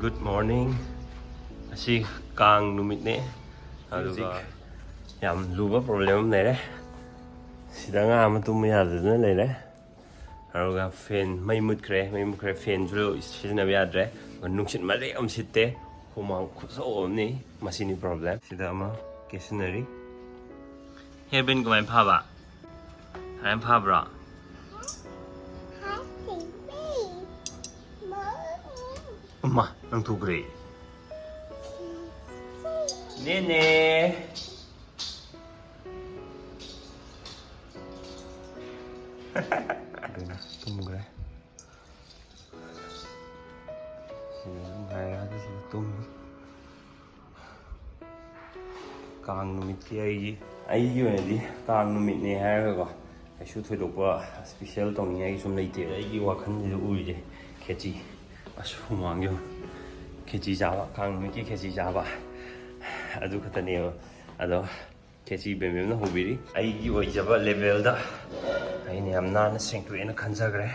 Good morning. Asi kang numit ne. Aduga yam luba problem ne re. Sida nga ma tum ya de ne le. Aduga fan mai mut kre fan julu sina ya dre. Nung sit ma le sitte. Humang so ni masini problem. Sida ma catenary. Hebben ko mai pha ba. Ai pha bra. 엄마, 난 또 그래. 네네. 그래, 또 그래. 지금 가야 하듯이 또. 강 놈이 아이기 왜디 강 놈이네 하여가 아주 되도록 스페셜 동의하기 좀 레이트 아이기 와칸지 우이제 개지 아주 망요 개지 잡아 강미기 개지 잡아 아주 그때네요 아도 개지 배면은 호비리 아이기 와이자바 레벨다 아이네 암나는 생투에는 간사 그래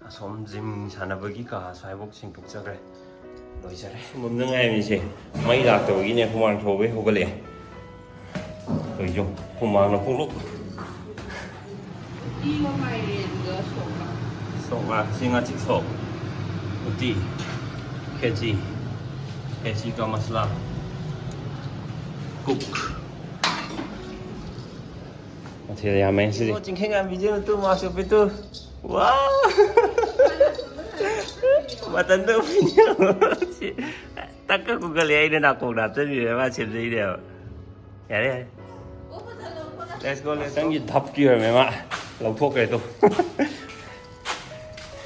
아솜짐 사나버기가 사회복 생독자 그래 너 이제래 몸는 아이미지 많이 낙도 이네 후만 더왜 호글래 rồi dùng không mang nó không lúc đi qua mày cái sổ mà xin ngắt chích sổ một tí cái gì có masala cook thì là mình sẽ chính khách ăn video tôi mà chụp video wow mà tận tư video tất cả cũng cái này là cuộc đạp chân gì mà chụp gì đều dạ đấy Let's go, let's go. Tăng thấp kia mày mà lâu thuốc cái tôi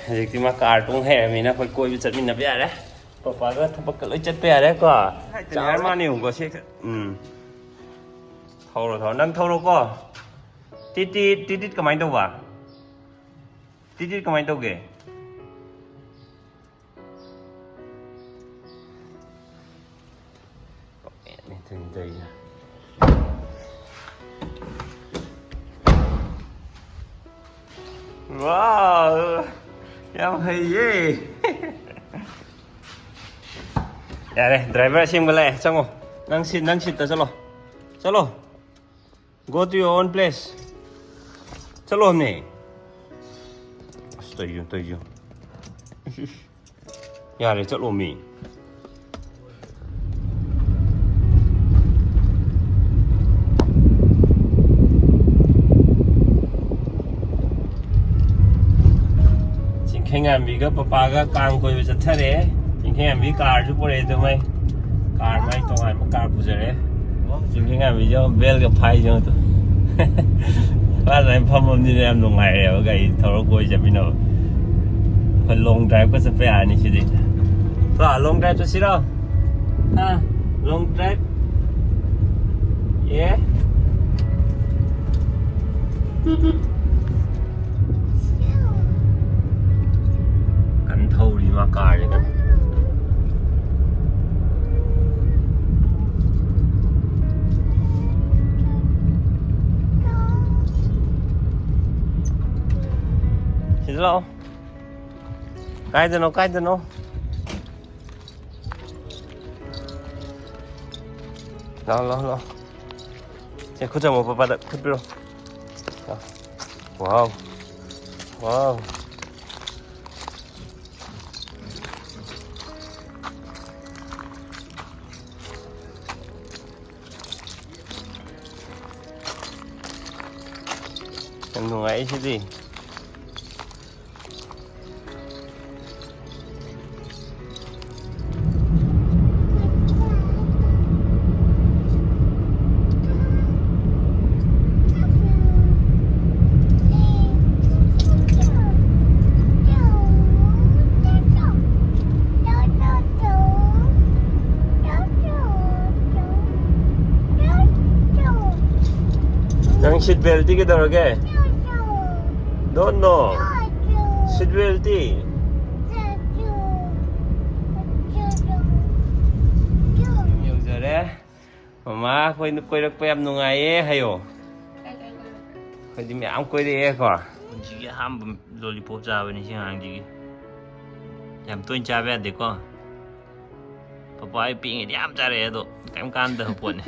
dịch thì mà cả trong hè mình nó phải coi bị chật mình nạp đấy papa cái thằng bác lấy chất bè đấy cơ chả mà nhiều có xe thâu rồi thâu nâng thâu đâu cơ tít cái máy đâu à tít cái máy đâu kìa này thường đây wow em hay gì dạ đây driver xem cái này xong rồi năng xịt tới chalo go to your own place chalo nè tới you dạ đây chalo mình Khengan bi ga papa ga kang koi ba thare khengan bi car ju pore to mai car mai to ai ma car pu jare khengan bi jo bel ga phai jo to ba lai pham ni em nong ai re ga i thoro koi ja bi no phon long drive ko sa pe ani si di to long drive to si ro ha long drive yeah thâu đi mà cài vậy đó xin lỗi cái gì nó lo 제 고장 못 받아 컷비로 와우 em ngồi ấy chứ gì seatbelt cái đâu rồi don't know seatbelt nhiều giờ đấy mà quay được em nung ai hay ồ quay đi mẹ ông quay đi cả chỉ ham lollipop ra bên này hàng gì làm tôi cha bé được con papa ꯑꯩ ꯄꯤꯛꯏꯉꯩꯗꯤ ꯌꯥꯝ ꯆꯥꯔꯛꯑꯦ ꯑꯗꯣ ꯀꯩꯝ ꯀꯥꯟꯗꯕ ꯄꯣꯠꯅꯤ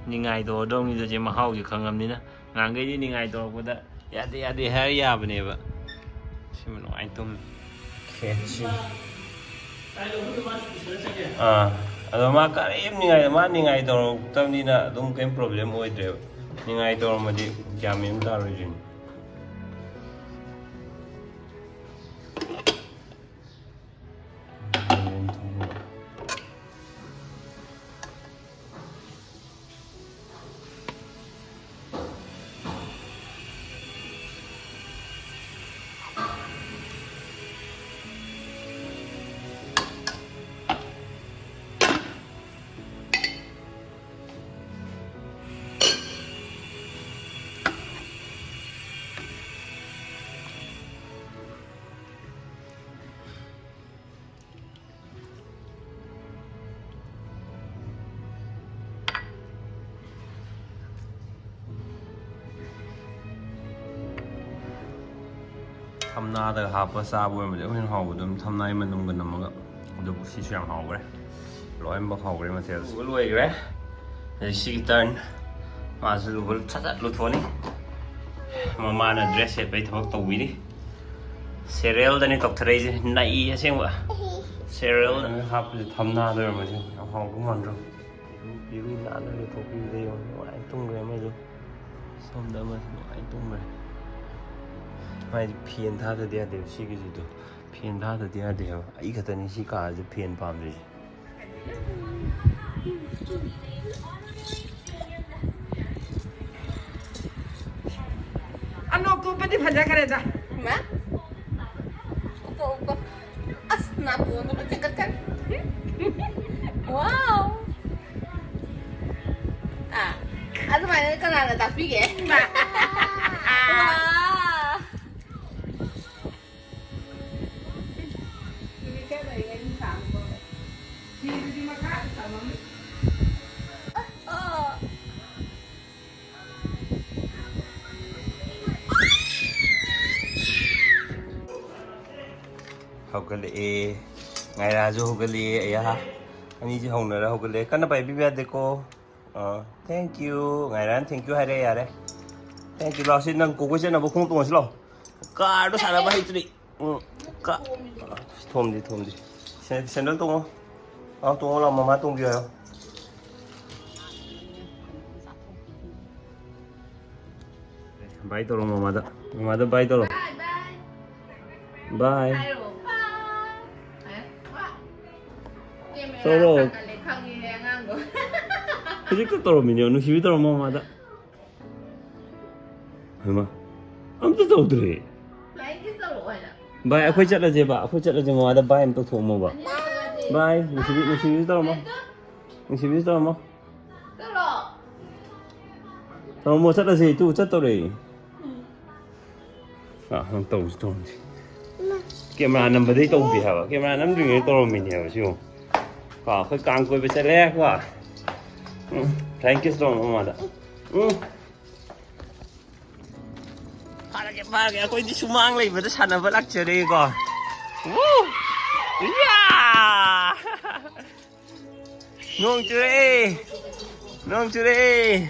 ꯅꯤꯡꯉꯥꯏ ꯇꯧꯔꯗꯧꯅꯤꯗ ꯁꯤ ꯃꯍꯥꯎꯁꯤ ꯈꯪꯉꯕꯅꯤꯅ ꯉꯍꯥꯟꯈꯩꯗꯤ ꯅꯤꯡꯉꯥꯏ ꯇꯧꯔꯛꯄꯗ ꯌꯥꯗꯦ ꯌꯥꯗꯦ ꯍꯥꯏꯔ ꯌꯥꯕꯅꯦꯕ ꯁꯤꯃ ꯅꯨꯡꯉꯥꯏ ꯇꯨꯝꯃꯤ ꯈꯦꯠꯁꯤ ꯑꯗꯣ ꯃꯥ ꯀꯔꯤꯝ ꯅꯤꯡꯉꯥꯏ ꯇꯧꯔꯛꯇꯕꯅꯤꯅ ꯑꯗꯨꯝ ꯀꯩꯝ ꯄ꯭ꯔꯣꯕ꯭ꯂꯦꯝ ꯑꯣꯏꯗ꯭ꯔꯦꯕ ꯅꯤꯡꯉꯥꯏ ꯇꯧꯔꯝꯃꯗꯤ ꯒ꯭ꯌꯥꯟ ꯃꯦꯟ ꯇꯥꯔꯣꯏꯗꯣꯏꯅꯤ ꯊꯝꯅꯥꯗ ꯍꯥꯞꯄ ꯆꯥꯕ ꯑꯣꯏꯔꯃꯗꯤ ꯑꯩꯈꯣꯏꯅ ꯍꯥꯎꯕꯗꯣ ꯑꯗꯨꯝ ꯊꯝꯅꯥꯒꯤ ꯃꯅꯨꯡꯒ ꯅꯝꯃꯒ ꯑꯗꯨꯕꯨ ꯁꯤꯁꯨ ꯌꯥꯝ ꯍꯥꯎꯈ꯭ꯔꯦ ꯂꯣꯏꯅꯃꯛ ꯍꯥꯎꯈ꯭ꯔꯦ ꯃꯊꯦꯜꯁꯦ ꯂꯣꯏꯈ꯭ꯔꯦ ꯑꯗꯩ ꯁꯤꯒꯤ ꯇꯔꯟ ꯃꯥꯁꯨ ꯁꯠ ꯂꯨꯊꯣꯛꯑꯅꯤ ꯃꯃꯥꯅ ꯗ꯭ꯔꯦꯁ ꯁꯦꯠꯄꯩ ꯊꯕꯛ ꯇꯧꯕꯤꯔꯤ ꯁꯦꯔꯦꯜꯗꯅꯤ ꯇꯧꯊꯔꯛꯏꯁꯦ ꯅꯩ ꯑꯁꯦꯡꯕ ꯁꯦꯔꯦꯜꯗ ꯍꯥꯞꯄꯁꯦ ꯊꯝꯅꯥꯗ ꯑꯣꯏꯔꯝꯃꯁꯦ ꯌꯥꯝ ꯍꯥꯎꯗꯧ ꯃꯥꯟꯗ꯭ꯔꯣ ꯏꯔꯨ ꯅꯥꯟꯅ ꯂꯨꯊꯣꯛꯄꯤꯕꯗ ꯌꯦꯡꯉꯣ ꯅꯨꯡꯉꯥꯏ ꯇꯨꯝꯈ꯭ꯔꯦ ꯑꯃꯁꯨ ꯁꯣꯝꯗ ꯑꯃꯁꯨ ꯅꯨꯡꯉꯥꯏ ꯇꯨꯝꯈ꯭ꯔꯦ ꯃꯥꯏꯗꯤ ꯐꯦꯟ ꯊꯥꯗꯗꯤ ꯌꯥꯗꯦꯕ ꯁꯤꯒꯤꯁꯤꯗꯣ ꯐꯦꯟ ꯊꯥꯗꯗꯤ ꯌꯥꯗꯦꯕ ꯑꯩ ꯈꯛꯇꯅꯤ ꯁꯤ ꯀꯥꯁꯦ ꯐꯦꯟ ꯄꯥꯝꯗ꯭ꯔꯤꯁꯦ ꯑꯅꯣꯛꯇꯨꯄꯗꯤ ꯐꯖꯈ꯭ꯔꯦꯗ ꯑꯁ ꯅꯥꯇꯣꯟꯗꯨ ꯆꯤꯡꯈꯠꯀꯅꯤ ꯋꯥꯎ ꯑꯗꯨꯃꯥꯏꯅ ꯀꯅꯥꯅ ꯇꯥꯛꯄꯤꯒꯦ ꯍꯧꯒꯠꯂꯛꯑꯦ ꯉꯥꯏꯔꯥꯁꯨ ꯍꯧꯒꯠꯂꯛꯑꯦ ꯑꯌꯥ ꯑꯅꯤꯁꯤ ꯍꯧꯅꯔ ꯍꯧꯒꯠꯂꯛꯑꯦ ꯀꯟꯅ ꯄꯥꯏꯕꯤꯕ ꯌꯥꯗꯦꯀꯣ ꯊꯦꯡꯛ ꯌꯨ ꯉꯥꯏꯔꯥꯅ ꯊꯦꯡꯛ ꯌꯨ ꯍꯥꯏꯔꯦ ꯌꯥꯔꯦ ꯊꯦꯡꯛ ꯌꯨ ꯂꯥꯎ ꯁꯤ ꯅꯪ ꯀꯣꯀꯣꯏ ꯆꯠꯅꯕ ꯈꯣꯡꯎꯞ ꯇꯣꯡꯉꯁꯤ ꯂꯥꯎ ꯀꯥꯔꯗꯣ ꯁꯥꯟꯅꯕ ꯍꯩꯇ꯭ꯔꯤ ꯊꯣꯝꯗꯤ ꯁꯦꯟꯗꯜ ꯇꯣꯡꯉꯣ ꯇꯣꯡꯉꯣ ꯂꯥꯎ ꯃꯃꯥ ꯇꯣꯡꯕꯤꯌꯨ ꯍꯥꯏꯌꯣ ꯕꯥꯏ ꯇꯧꯔꯣ ꯃꯃꯥꯗ ꯕꯥꯏ ꯇꯧꯔꯣ ꯕꯥꯏ ꯇꯧꯔꯣ ꯍꯧꯖꯤꯛꯇ ꯇꯧꯔꯝꯃꯤꯅꯦ ꯅꯨꯡꯁꯤꯕꯤ ꯇꯧꯔꯣ ꯃꯃꯥꯗ ꯍꯩꯃꯥ ꯑꯝꯇ ꯇꯧꯗ꯭ꯔꯦ ꯕꯥꯏ ꯑꯩꯈꯣꯏ ꯆꯠꯂꯁꯦ ꯃꯃꯥꯗ ꯕꯥꯏ ꯑꯝꯇ ꯇꯧꯊꯣꯛꯑꯝꯃꯣꯕ ꯕꯥꯏ ꯅꯨꯡꯁꯤꯕꯤꯁꯨ ꯇꯧꯔꯝꯃꯣ ꯇꯧꯔꯝꯃꯣ ꯆꯠꯂꯁꯦ ꯇꯨ ꯆꯠꯇꯧꯔꯦ ꯅꯪ ꯇꯧꯔꯝꯁꯤ ꯀꯦꯃꯦꯔꯥ ꯅꯝꯕꯗꯩ ꯇꯧꯗꯦ ꯍꯥꯏꯕ ꯀꯦꯃꯦꯔꯥ ꯅꯝꯗ꯭ꯔꯤꯉꯩꯗ ꯇꯧꯔꯝꯃꯤꯅꯦ ꯍꯥꯏꯕ ꯁꯤꯕꯨ ꯑꯩꯈꯣꯏ ꯀꯥꯡ ꯀꯣꯏꯕ ꯆꯠꯂꯦ ꯐ꯭ꯂꯥꯏꯡ ꯀꯤꯁ ꯇꯧꯔꯝꯃꯣ ꯃꯃꯥꯗ ꯐꯥꯔꯒꯦ ꯑꯩꯈꯣꯏꯗꯤ ꯁꯨꯃꯥꯡ ꯂꯩꯕꯗ ꯁꯥꯟꯅꯕ ꯂꯥꯛꯆꯔꯦꯀꯣ ꯅꯣꯡ ꯆꯨꯔꯛꯑꯦ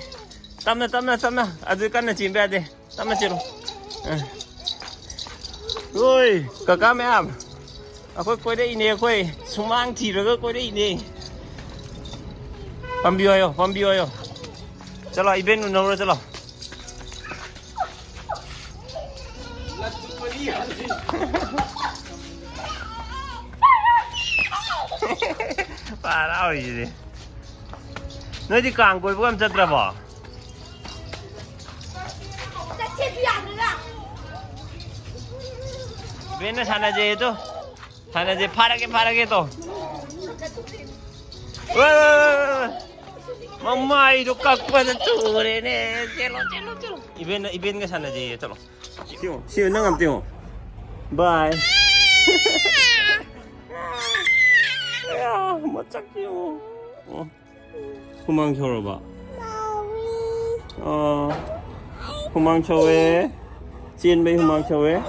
ꯇꯞꯅ ꯑꯗꯨ ꯀꯟꯅ ꯆꯦꯟꯕ ꯌꯥꯗꯦ ꯇꯞꯅ ꯆꯦꯜꯂꯨ ꯍꯣꯏ ꯀꯀꯥ ꯃꯌꯥꯝ ꯑꯩꯈꯣꯏ ꯀꯣꯏꯔꯛꯏꯅꯦ ꯑꯩꯈꯣꯏ ꯁꯨꯃꯥꯡ ꯊꯤꯔꯒ ꯀꯣꯏꯔꯛꯏꯅꯦ ꯄꯥꯝꯕꯤꯌꯨ ꯍꯥꯏꯌꯣ ꯆꯂꯣ ꯏꯕꯦꯟ ꯎꯅꯧꯔꯣ ꯆꯂꯣ ꯍꯔꯥꯎꯔꯤꯁꯤꯗꯤ ꯅꯣꯏꯗꯤ ꯀꯥꯡ ꯀꯣꯏꯕꯒ ꯑꯝ ꯆꯠꯇ꯭ꯔꯕꯣ ꯏꯕꯦꯟꯅ ꯁꯥꯟꯅꯁꯦ ꯐꯥꯔꯒꯦ ꯇꯣ ꯃꯃꯥꯏꯗꯣ ꯀꯛꯄꯗ ꯆꯨꯔꯦꯅꯦ ꯆꯦꯜꯂꯣ 이벤가 사나지 चलो 시오 ꯅꯪ ꯑꯝꯇ ꯌꯦꯡꯉꯣ 바이 야 멋쩍 귀여워 후망쳐봐 후망쳐왜 찐베이 후망쳐왜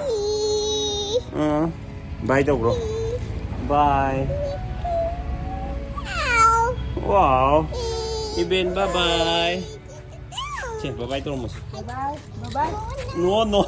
바이 더 브로 바이 와우 이벤 바이바이 제 바이바이 또 먹어 바이바이. 바이바이. 노노